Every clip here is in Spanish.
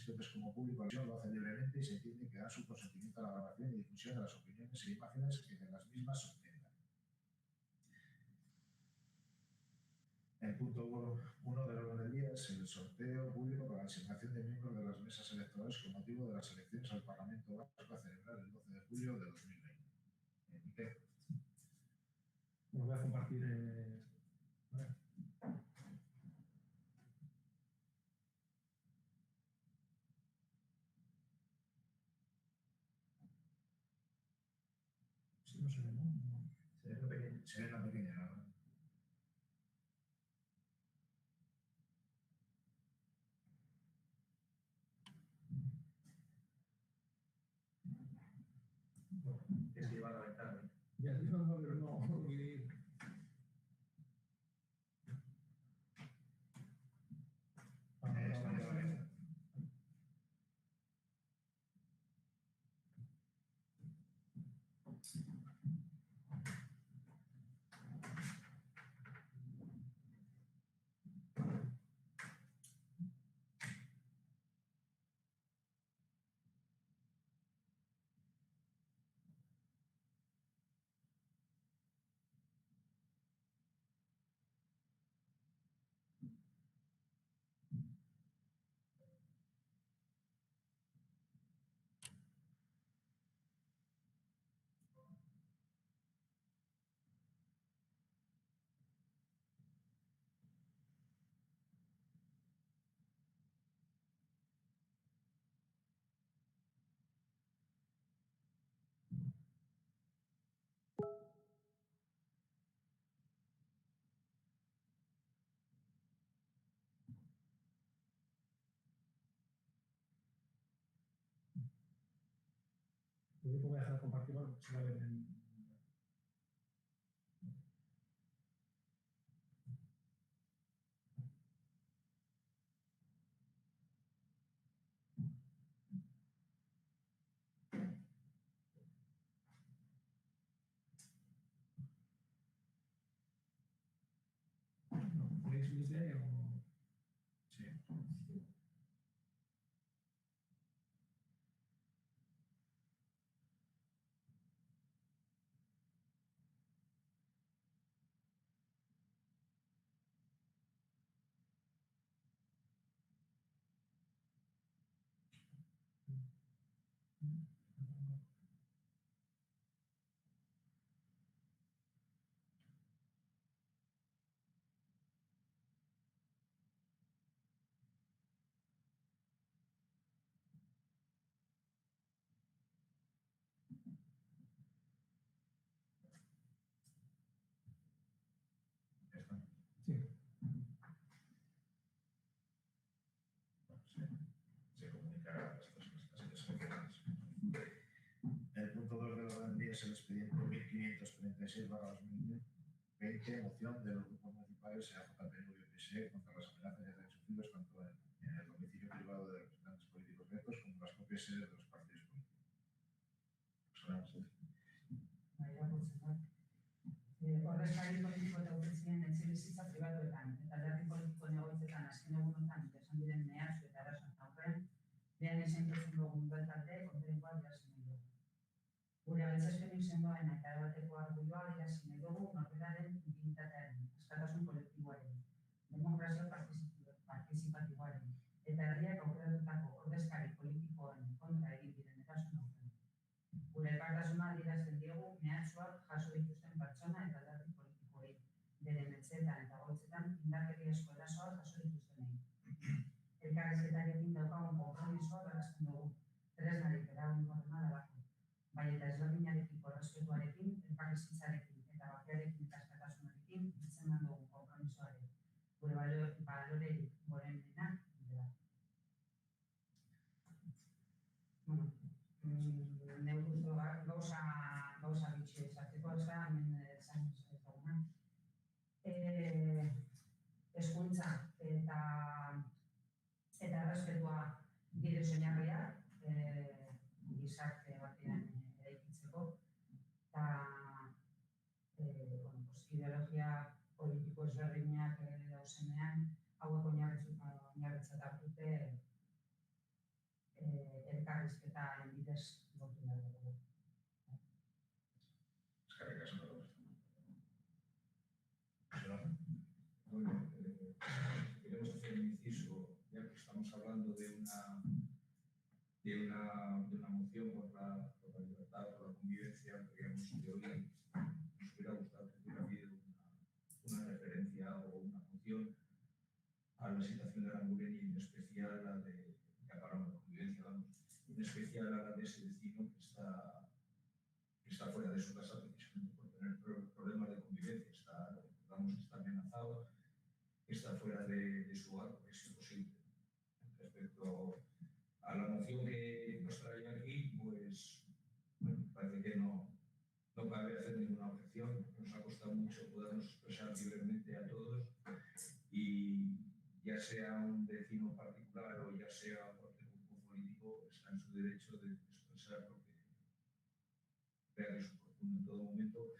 participantes como público lo hace libremente y se entiende que da su consentimiento a la grabación y difusión de las opiniones e imágenes que de las mismas se obtengan. El punto 1 del orden del día es el sorteo público para la designación de miembros de las mesas electorales con motivo de las elecciones al Parlamento Vasco a celebrar el 12 de julio de 2020. Miquel. Bueno, voy a compartir... Sí, no se ve, ¿no? Se ve la pequeña, ¿no? Bueno, tienes que llevar la ventana. Ya, no, pero no. Yo voy a dejar de compartir, bueno, se va a ver en... ¿Tenéis una idea o...? Sí. Sí. Se comunicará las elecciones. El punto 2 del orden del día es el expediente 1536/2020, moción de los grupos municipales AJPNV y PSE contra las amenazas y ataques sufridos tanto en el domicilio privado de representantes políticos netos como en las propias sedes de los partidos políticos. Ordezkari politiko eta urretzien etxebizitza pribatuetan eta alderdi politikoen egoitzetan azken egunotan esan diren mehatxu eta erasoen aurrean, behan esaintzen dugun talde kontrakoa adierazi nahi dugu. Gure gaitzespenik sendoen eta erabateko argudioa adierazi nahi dugu norberaren intimitatearen, askatasun kolektiboaren, demokrazio partizipatiboaren eta herriak aukeratutako ordezkari politikoen kontra egin diren erasoen aurrean. Gure elkartasuna adierazten diegu mehatxuak jaso dituzten pertsona eta alderdi politikoei, beren etxeetan eta egoitzetan indarkeriazko erasoak jaso dituztenei. Elkarrizketarekin daukagun konpromisoa berresten dugu, tresnarik eraginkorrena delako, bai eta ezberdinarekiko errespetuarekin, elkarrizketzarekin eta bakearekin eta askatasunarekin hitzeman dugu konpromisoaren. Gure balorerik gorenenak dela. Neurtu gauza bitxi esateko, ez da, hemen zain ezaguna. Hezkuntza eta errespetua bide soinarriak gizarte batean eraikitzeko eta ideologia politiko ezberdinak dauzenean hauek oinarritzat hartute elkarrizketa bidez lortu behar dugu. Eskerrik asko. Bueno, queremos hacer un inciso, ya que estamos hablando de una moción por la libertad, por la convivencia, creemos que hoy nos hubiera gustado que hubiera habido una referencia o una moción a la situación de Aranguren y en especial a la de, ya hablamos de convivencia, vamos, en especial a la de ese vecino que está fuera de su casa precisamente por tener problemas de convivencia, está amenazado, está fuera de su hogar, porque es imposible. Respecto a la moción que nos trae aquí, pues bueno, parece que no cabe hacer ninguna objeción. Nos ha costado mucho podernos expresar libremente a todos y ya sea un vecino particular o ya sea cualquier grupo político, está en su derecho de expresar lo que vea que es oportuno en todo momento.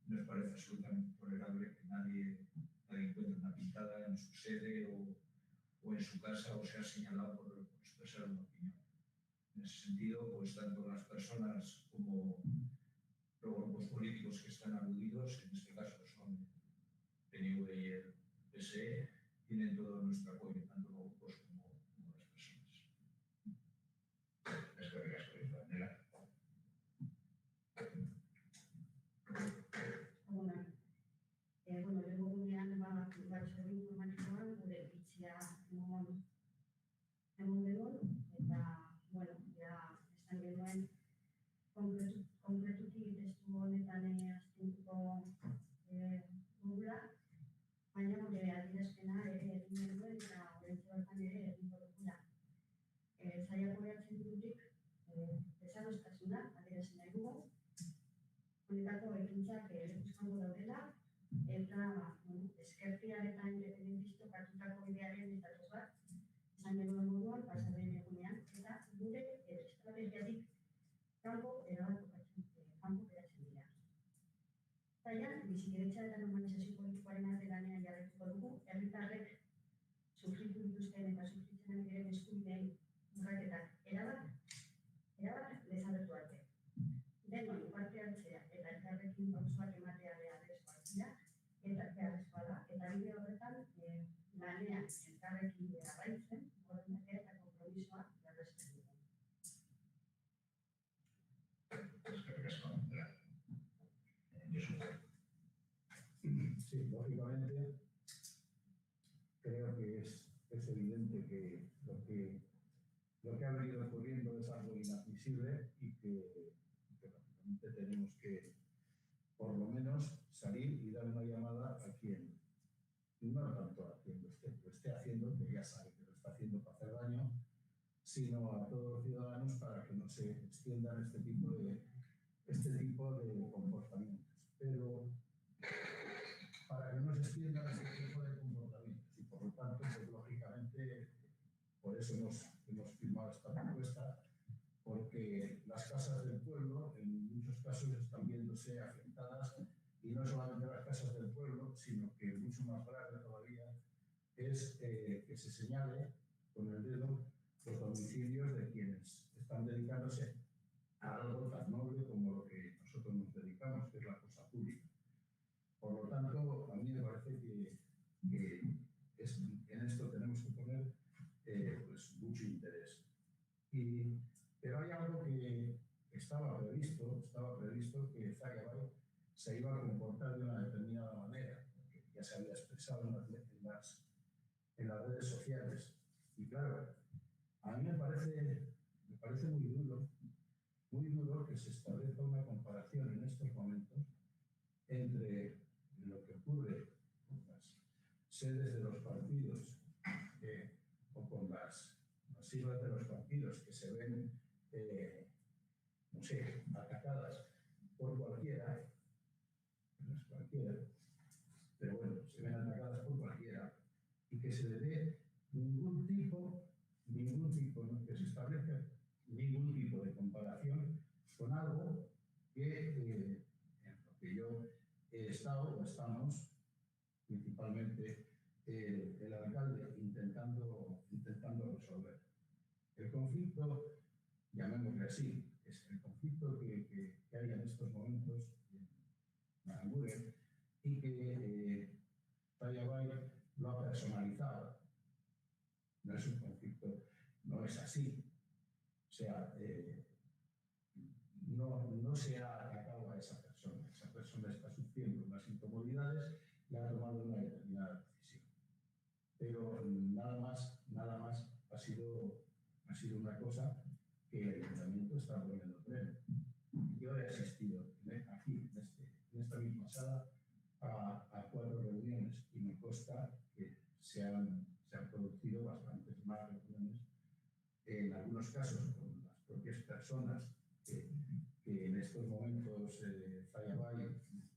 Nos parece absolutamente tolerable que nadie encuentre una pintada en su sede o en su casa o sea señalado por expresar una opinión. En ese sentido, pues tanto las personas como los grupos políticos que están aludidos, en este caso son el PNV y el PSE, tienen todo nuestro apoyo, tanto los grupos como las personas. Eskerrik asko, Daniela. Bueno, egunean batzorde informatikoan gure iritzia emon denun, eta, bueno, ja, esan genuen konkretuki testu honetan aztintuko dugula, baina gure adierazpena ere egin genuen eta horretze horretan ere egingo dugula. Zaiako behatzen dugutik, desadostasuna adierazi nahi dugu, honetako ekintzak ikustango daudela, eta eskertiar eta independentistok hartutako bidearen estatus bat, esan genuen moduan, pasaden egunean, eta gure estrategiatik kanpo geratzen dira. Zaian, bizikidetza eta normalizazio politikoaren arte lanean jarraituko dugu, herritarrek sufritu dituzten eta sufritzen ari diren eskubideen urraketak erabat desagertu arte. Denon parte hartzea eta elkarrekin pausoak ematea beharrezkoa dira, eta bide horretan lanean elkarrekin jarraitzen, borondatea eta konpromisoa berresten dugu. Eskerrik asko, Daniela. Josu. Sí, lógicamente creo que es evidente que lo que ha venido ocurriendo es algo inadmisible y que lógicamente tenemos que por lo menos salir y dar una llamada a quien, no tanto a quien lo esté haciendo, que ya sabe que lo está haciendo para hacer daño, sino a todos los ciudadanos para que no se extiendan este tipo de comportamientos. Pero para que no se extiendan este tipo de comportamientos y por lo tanto, pues, lógicamente, por eso hemos firmado esta propuesta, porque las casas del pueblo en muchos casos están viéndose afectadas, y no solamente las casas del pueblo, sino que mucho más grave todavía es que se señale con el dedo los domicilios de quienes están dedicándose a algo tan noble como lo que nosotros nos dedicamos, que es la cosa pública. Por lo tanto, a mí me parece que en esto tenemos que poner pues mucho interés. Pero hay algo que estaba previsto que Zaya Bay se iba a comportar de una determinada manera, que ya se había expresado en las redes sociales. Y claro, a mí me parece muy duro que se establezca una comparación en estos momentos entre lo que ocurre con las sedes de los partidos o con las siglas de los partidos que se ven, no sé, atacadas por cualquiera, no es cualquiera, pero bueno, se ven atacadas por cualquiera, y que se le dé ningún tipo, ¿no? Que se establezca ningún tipo de comparación con algo que en lo que yo he estado o estamos, principalmente el alcalde, intentando resolver. El conflicto llamémosle así, es el conflicto que hay en estos momentos en Aranguren y que Zaya Bay lo ha personalizado. No es un conflicto, no es así. O sea, no se ha atacado a esa persona. Esa persona está sufriendo unas incomodidades y ha tomado una determinada decisión. Pero nada más ha sido una cosa que el ayuntamiento está poniendo en pleno. Yo he asistido aquí, en esta misma sala, a 4 reuniones y me consta que se han producido bastantes más reuniones, en algunos casos con las propias personas que en estos momentos Zaya Bay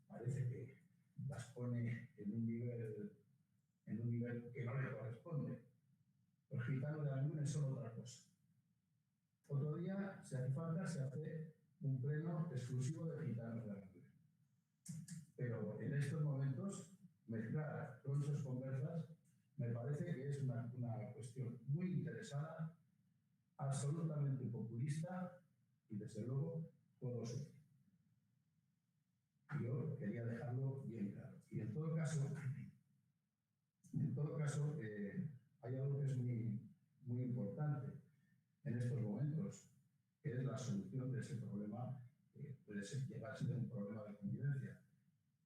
parece que las pone en un nivel que no le corresponde. Los gitanos de Aranguren son otra cosa. Otro día, si hace falta, se hace un pleno exclusivo de gitanos de Aranguren. Pero en estos momentos, mezclar todas esas conversas me parece que es una cuestión muy interesada, absolutamente populista y, desde luego, jodosa. Yo quería dejarlo bien claro. Y en todo caso, hay algo que es muy importante en estos momentos, que es la solución de ese problema que puede llegar a ser un problema de convivencia.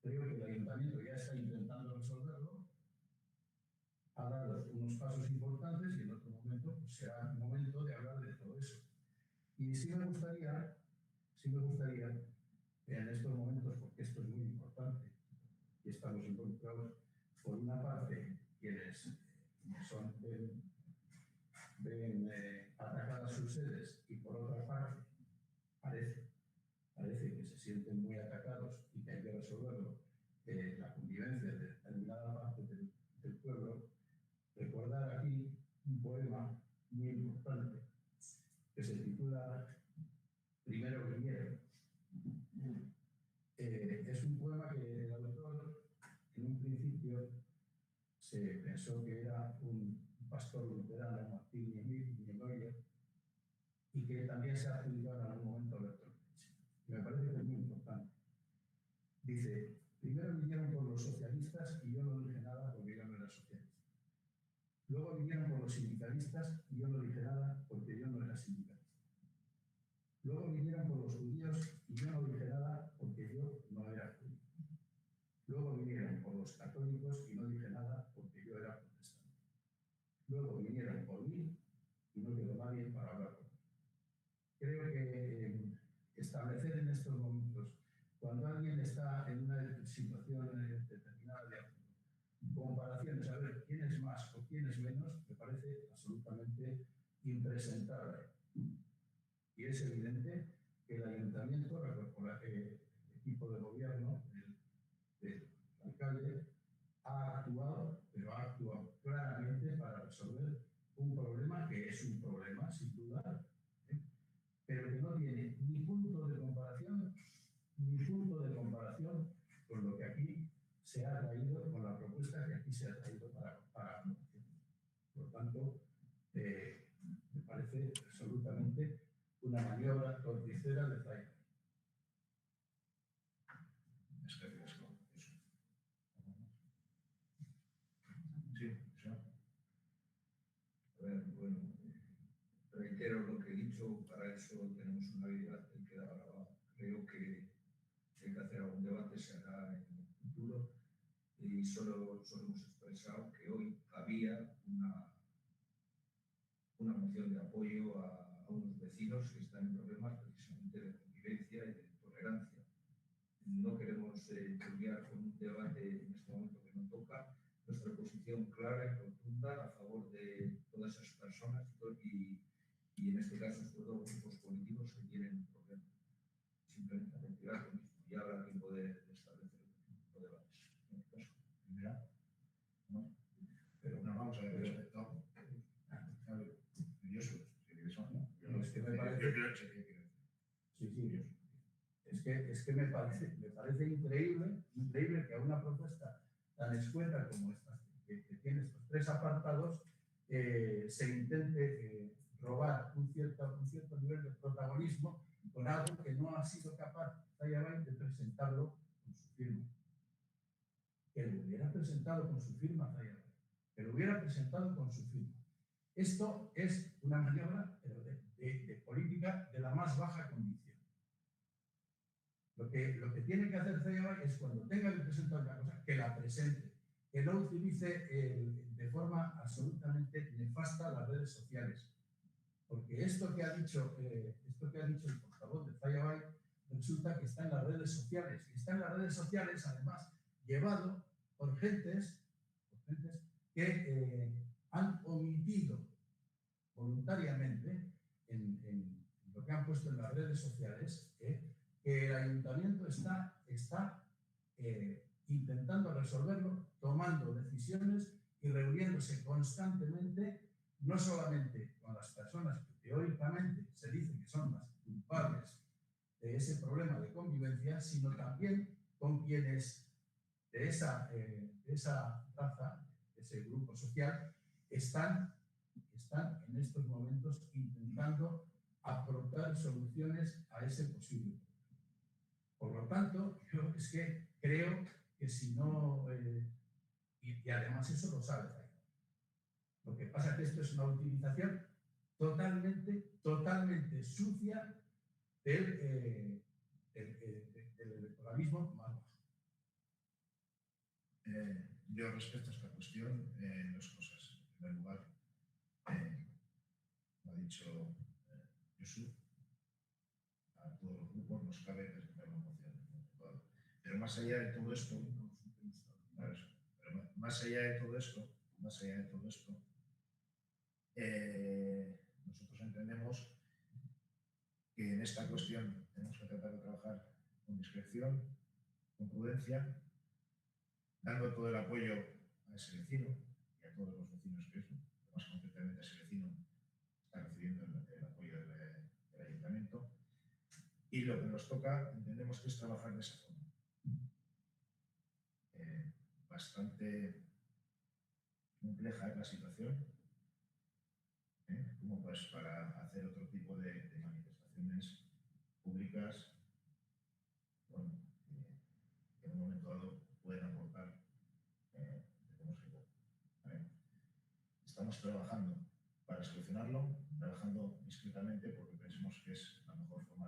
Creo que el ayuntamiento ya está intentando resolverlo, ha dado unos pasos importantes y en otro momento pues, será el momento de hablar de todo eso. Y sí me gustaría en estos momentos, porque esto es muy importante y estamos involucrados, por una parte, quienes ven atacadas sus sedes y por otra parte, parece que se sienten muy atacados y que hay que resolverlo, la convivencia de determinada parte del pueblo, recordar aquí un poema muy importante que se titula Primero vinieron. Es un poema que el autor, en un principio, se pensó que era un pastor luterano, Martín Niemöller, y que también se ha adjudicado en algún momento a Bertolt Brecht. Y me parece que es muy importante. Dice, primero vinieron por los socialistas y yo no dije nada porque yo no era socialista. Luego vinieron por los sindicalistas y yo no dije nada porque yo no era sindicalista. Luego vinieron por los judíos y yo no dije nada porque yo no era judío. Luego vinieron por los católicos y no dije nada porque yo era protestante. Luego vinieron por mí y no quedó nadie para hablar por mí. Creo que establecer en estos momentos, cuando alguien está en una situación determinada de comparaciones, a ver quién es más o quién es menos, me parece absolutamente impresentable. Y es evidente que el ayuntamiento, el equipo de gobierno, el alcalde, ha actuado, pero ha actuado claramente para resolver un problema que es un problema, sin duda, pero que no tiene ni punto de comparación con lo que aquí se ha traído, con la propuesta que aquí se ha traído para aprobación. Por tanto, me parece absolutamente una maniobra torticera de Zaya. Sí, eso. A ver, bueno, reitero lo que he dicho, para eso tenemos una vida que queda grabada. Creo que hay que hacer algún debate, se hará en el futuro, y solo hemos expresado que hoy había una moción de apoyo a unos vecinos que están en problemas precisamente de convivencia y de tolerancia. No queremos cambiar con un debate en este momento que no toca. Nuestra posición clara y rotunda a favor de todas esas personas y en este caso estos dos grupos políticos que tienen un problema. Simplemente retirar lo mismo y habrá tiempo de establecer otro tipo de debates. En este caso. Primera. ¿No? Pero no, vamos a ver, respecto. Es que me parece. Sí. Es que me parece increíble que a una propuesta tan escueta como esta, que tiene estos 3 apartados, se intente robar un cierto nivel de protagonismo con algo que no ha sido capaz Zaya Bay de presentarlo con su firma. Que lo hubiera presentado con su firma Zaya Bay, que lo hubiera presentado con su firma. Esto es una maniobra de política de la más baja condición. Lo que tiene que hacer Zaya Bay es, cuando tenga que presentar una cosa, que la presente, que no utilice de forma absolutamente nefasta las redes sociales. Porque esto que ha dicho el portavoz de Zaya Bay resulta que está en las redes sociales. Y está en las redes sociales, además, llevado por gentes que han omitido voluntariamente en lo que han puesto en las redes sociales, que el ayuntamiento está intentando resolverlo, tomando decisiones y reuniéndose constantemente, no solamente con las personas que teóricamente se dice que son las culpables de ese problema de convivencia, sino también con quienes de esa raza, de ese grupo social, están en estos momentos intentando aportar soluciones a ese posible problema. Por lo tanto, yo creo que si no, y además eso lo sabe Zaya. Lo que pasa es que esto es una utilización totalmente sucia del electoralismo más bajo. Yo respecto a esta cuestión, dos cosas. En primer lugar, como ha dicho Jesús, a todos los grupos nos cabe presentar una moción. Pero más allá de todo esto, más allá de todo esto, nosotros entendemos que en esta cuestión tenemos que tratar de trabajar con discreción, con prudencia, dando todo el apoyo a ese vecino y a todos los vecinos que eso, más concretamente a ese vecino está recibiendo el apoyo del ayuntamiento. Y lo que nos toca, entendemos que es trabajar de esa forma. Bastante compleja es la situación, como pues para hacer otro tipo de manifestaciones públicas, bueno, que en un momento dado pueden aportar, ¿vale? Estamos trabajando para solucionarlo, trabajando discretamente porque pensamos que es la mejor forma